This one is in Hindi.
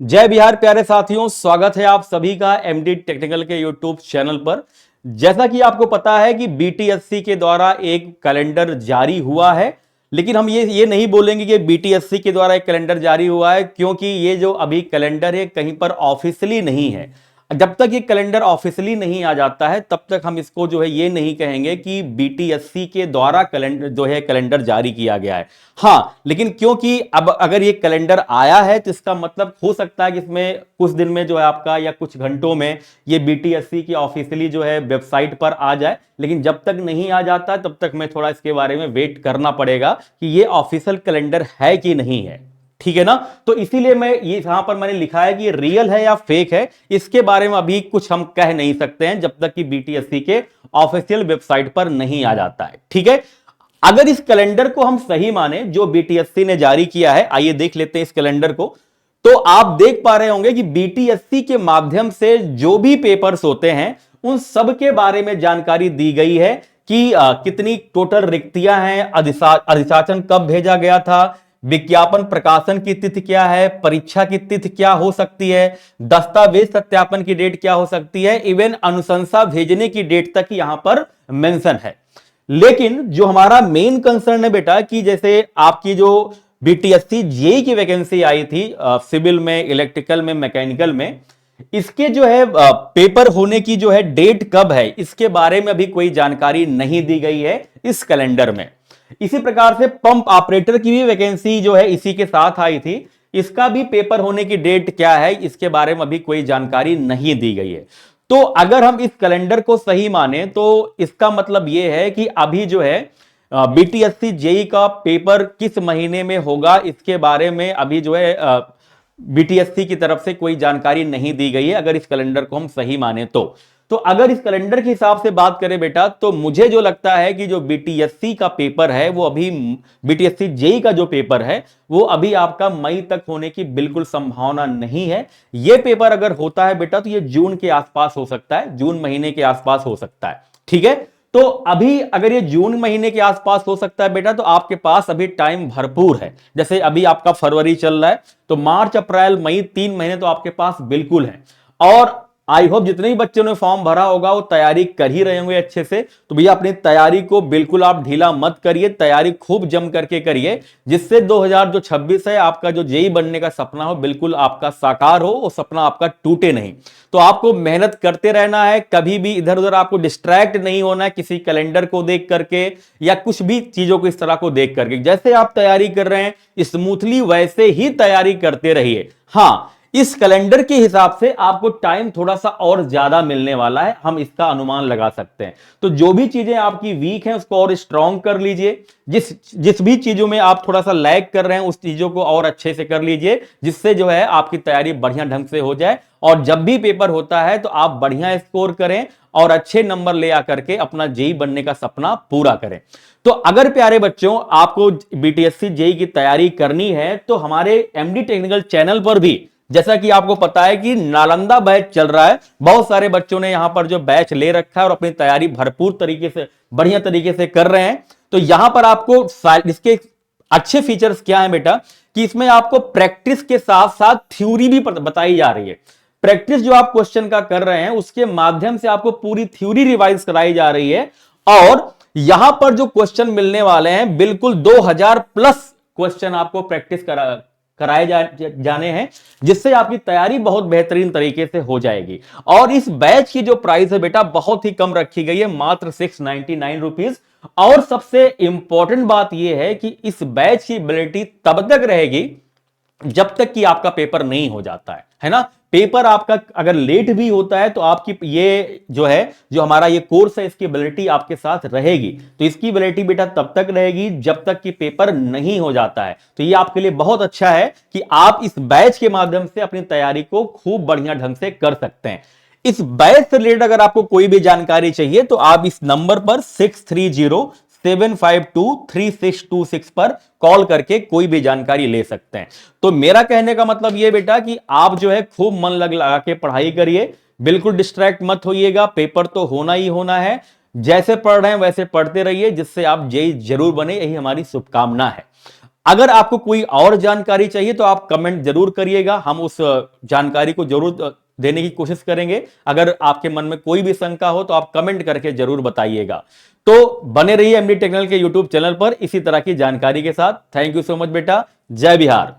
जय बिहार प्यारे साथियों, स्वागत है आप सभी का एमडी टेक्निकल के यूट्यूब चैनल पर। जैसा कि आपको पता है कि बीटीएससी के द्वारा एक कैलेंडर जारी हुआ है, लेकिन हम ये नहीं बोलेंगे कि बीटीएससी के द्वारा एक कैलेंडर जारी हुआ है, क्योंकि ये जो अभी कैलेंडर है कहीं पर ऑफिशियली नहीं है। जब तक ये कैलेंडर ऑफिशियली नहीं आ जाता है तब तक हम इसको जो है ये नहीं कहेंगे कि बीटीएससी के द्वारा कैलेंडर जो है कैलेंडर जारी किया गया है। हाँ, लेकिन क्योंकि अब अगर ये कैलेंडर आया है तो इसका मतलब हो सकता है कि इसमें कुछ दिन में जो है आपका या कुछ घंटों में ये बीटीएससी की ऑफिशियली जो है वेबसाइट पर आ जाए। लेकिन जब तक नहीं आ जाता तब तक मैं थोड़ा इसके बारे में वेट करना पड़ेगा कि ये ऑफिशियल कैलेंडर है कि नहीं है। ठीक है ना। तो इसीलिए मैं ये यहां पर मैंने लिखा है कि रियल है या फेक है, इसके बारे में अभी कुछ हम कह नहीं सकते हैं जब तक कि बीटीएससी के ऑफिशियल वेबसाइट पर नहीं आ जाता है। ठीक है। अगर इस कैलेंडर को हम सही माने जो बीटीएससी ने जारी किया है, आइए देख लेते हैं इस कैलेंडर को। तो आप देख पा रहे होंगे कि बीटीएससी के माध्यम से जो भी पेपर्स होते हैं उन सब के बारे में जानकारी दी गई है कि कितनी टोटल रिक्तियां हैं, अधिशासन कब भेजा गया था, विज्ञापन प्रकाशन की तिथि क्या है, परीक्षा की तिथि क्या हो सकती है, दस्तावेज सत्यापन की डेट क्या हो सकती है, इवन अनुशंसा भेजने की डेट तक यहां पर मेंशन है। लेकिन जो हमारा मेन कंसर्न है बेटा कि जैसे आपकी जो बीटीएससी जेई की वैकेंसी आई थी सिविल में, इलेक्ट्रिकल में, मैकेनिकल में, इसके जो है पेपर होने की जो है डेट कब है, इसके बारे में अभी कोई जानकारी नहीं दी गई है इस कैलेंडर में। इसी प्रकार से पंप ऑपरेटर की भी वैकेंसी जो है इसी के साथ आई थी, इसका भी पेपर होने की डेट क्या है इसके बारे में अभी कोई जानकारी नहीं दी गई है। तो अगर हम इस कैलेंडर को सही माने तो इसका मतलब यह है कि अभी जो है बीटीएससी जेई का पेपर किस महीने में होगा इसके बारे में अभी जो है बीटीएससी की तरफ से कोई जानकारी नहीं दी गई है, अगर इस कैलेंडर को हम सही माने तो अगर इस कैलेंडर के हिसाब से बात करें बेटा, तो मुझे जो लगता है कि जो बीटीएससी का पेपर है वो अभी बीटीएससी जेई का जो पेपर है वो अभी आपका मई तक होने की बिल्कुल संभावना नहीं है। ये पेपर अगर होता है बेटा तो ये जून के आसपास हो सकता है, जून महीने के आसपास हो सकता है। ठीक है। तो अभी अगर ये जून महीने के आसपास हो सकता है बेटा तो आपके पास अभी टाइम भरपूर है। जैसे अभी आपका फरवरी चल रहा है तो मार्च, अप्रैल, मई 3 महीने तो आपके पास बिल्कुल है। और आई होप जितने भी बच्चों ने फॉर्म भरा होगा वो तैयारी कर ही रहे होंगे अच्छे से। तो भैया अपनी तैयारी को बिल्कुल आप ढीला मत करिए, तैयारी खूब जम करके करिए, जिससे 2026 है आपका जो जेई बनने का सपना हो बिल्कुल आपका साकार हो, वो सपना आपका टूटे नहीं। तो आपको मेहनत करते रहना है, कभी भी इधर उधर आपको डिस्ट्रैक्ट नहीं होना है किसी कैलेंडर को देख करके या कुछ भी चीजों को इस तरह को देख करके। जैसे आप तैयारी कर रहे हैं स्मूथली वैसे ही तैयारी करते रहिए। हाँ, इस कैलेंडर के हिसाब से आपको टाइम थोड़ा सा और ज्यादा मिलने वाला है, हम इसका अनुमान लगा सकते हैं। तो जो भी चीजें आपकी वीक हैं उसको और स्ट्रांग कर लीजिए, जिस भी चीजों में आप थोड़ा सा लैग कर रहे हैं उस चीजों को और अच्छे से कर लीजिए, जिससे जो है आपकी तैयारी बढ़िया ढंग से हो जाए और जब भी पेपर होता है तो आप बढ़िया स्कोर करें और अच्छे नंबर ले आकर के अपना जेई बनने का सपना पूरा करें। तो अगर प्यारे बच्चों आपको बीटीएससी जेई की तैयारी करनी है तो हमारे एमडी टेक्निकल चैनल पर भी, जैसा कि आपको पता है कि नालंदा बैच चल रहा है, बहुत सारे बच्चों ने यहां पर जो बैच ले रखा है और अपनी तैयारी भरपूर तरीके से बढ़िया तरीके से कर रहे हैं। तो यहां पर आपको इसके अच्छे फीचर्स क्या हैं बेटा कि इसमें आपको प्रैक्टिस के साथ साथ थ्योरी भी बताई जा रही है। प्रैक्टिस जो आप क्वेश्चन का कर रहे हैं उसके माध्यम से आपको पूरी थ्योरी रिवाइज कराई जा रही है और यहां पर जो क्वेश्चन मिलने वाले हैं बिल्कुल 2000 प्लस क्वेश्चन आपको प्रैक्टिस कराए जाने हैं, जिससे आपकी तैयारी बहुत बेहतरीन तरीके से हो जाएगी। और इस बैच की जो प्राइस है बेटा बहुत ही कम रखी गई है, मात्र 699 रुपीज। और सबसे इंपॉर्टेंट बात यह है कि इस बैच की वैलिडिटी तब तक रहेगी जब तक कि आपका पेपर नहीं हो जाता है ना। पेपर आपका अगर लेट भी होता है तो आपकी ये जो है जो हमारा ये कोर्स है इसकी वैलिडिटी आपके साथ रहेगी। तो इसकी वैलिडिटी बेटा तब तक रहेगी जब तक कि पेपर नहीं हो जाता है। तो ये आपके लिए बहुत अच्छा है कि आप इस बैच के माध्यम से अपनी तैयारी को खूब बढ़िया ढंग से कर सकते हैं। इस बैच से रिलेटेड अगर आपको कोई भी जानकारी चाहिए तो आप इस नंबर पर 6307523626 पर कॉल करके कोई भी जानकारी ले सकते हैं। तो मेरा कहने का मतलब यह बेटा कि आप जो है खूब मन लगा के पढ़ाई करिए, बिल्कुल डिस्ट्रैक्ट मत होइएगा, पेपर तो होना ही होना है। जैसे पढ़ रहे हैं वैसे पढ़ते रहिए, जिससे आप जेई जरूर बने, यही हमारी शुभकामना है। अगर आपको कोई और जानकारी चाहिए तो आप कमेंट जरूर करिएगा, हम उस जानकारी को जरूर देने की कोशिश करेंगे। अगर आपके मन में कोई भी शंका हो तो आप कमेंट करके जरूर बताइएगा। तो बने रहिए एमडी टेक्निकल के यूट्यूब चैनल पर इसी तरह की जानकारी के साथ। थैंक यू सो मच बेटा। जय बिहार।